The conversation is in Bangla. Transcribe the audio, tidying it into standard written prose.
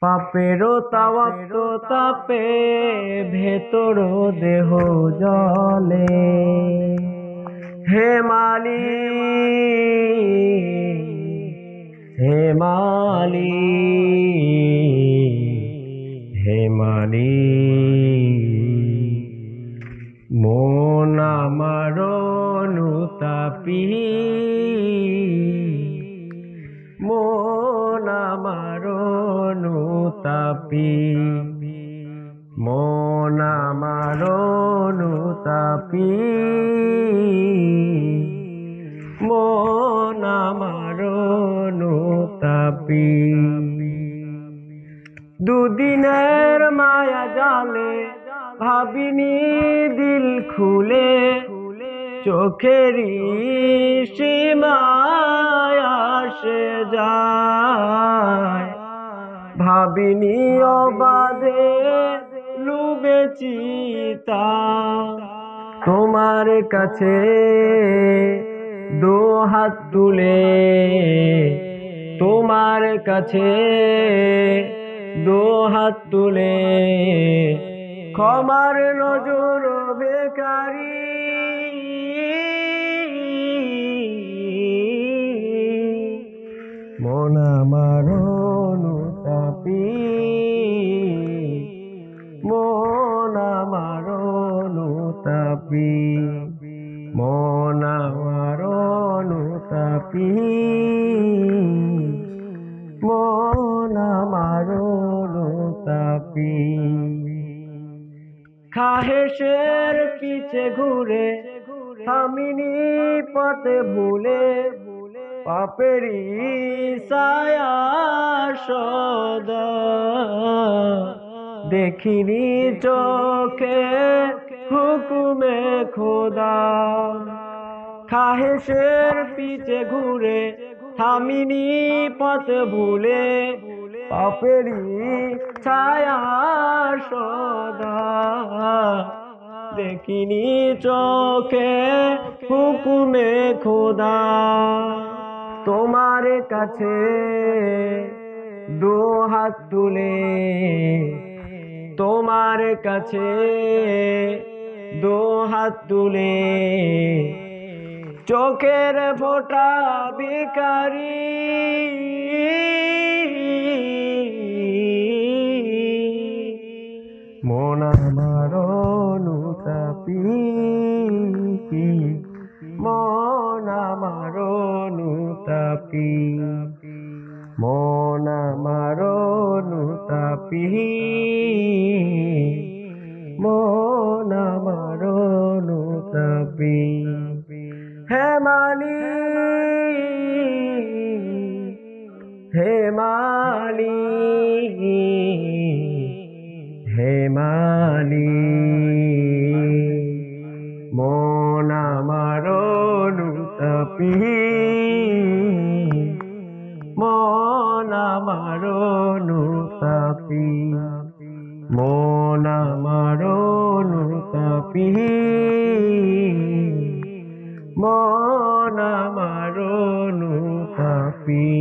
পাপেরও তাওয়াক্ত তাপে ভেতর দেহ জলে। হে মালিক, হে মালিক, হে মালিক, মন আমার অনুতাপী, মন আমার অনুতাপী, মন আমার অনুতাপী, মন আমার অনুতাপী। দুদিনের মায়া জালে ভাবিনি দিল খুলে, চোখেরই সীমায় আসে যায়। ভাবিনি অবাধে লুবেছি তা তোমার কাছে দু হাত তুলে, তোমার কাছে দু হাত তুলে। ক্ষমার নজর বেকারি, মন আমার অনুতাপী, মন আমার অনুতাপী, মন আমার অনুতাপী, মন আমার অনুতাপী। খাহেশের পিছে ঘুরে থামিনি পথে ভুলে, পাপেরই ছায়া সদা দেখিনি চোখে হুকুমে খোদা। খাহেশের পিছে ঘুরে থামিনি পথ ভুলে, পাপেরই ছায়া সদা দেখিনি চোখে হুকুমে খোদা। তোমার কাছে দু হাত তুলে, তোমার কাছে দু হাত তুলে। চোখের ফোঁটা ভিখারি, মন আমার অনুতাপী, মন আমার অনুতাপী, মন আমার অনুতাপী, মন আমার অনুতাপী। হে মালিক, হে মালিক, হে মালিক, মন আমার অনুতাপী, মন আমার অনুতাপী, মন আমার অনুতাপী, মন আমার অনুতাপী।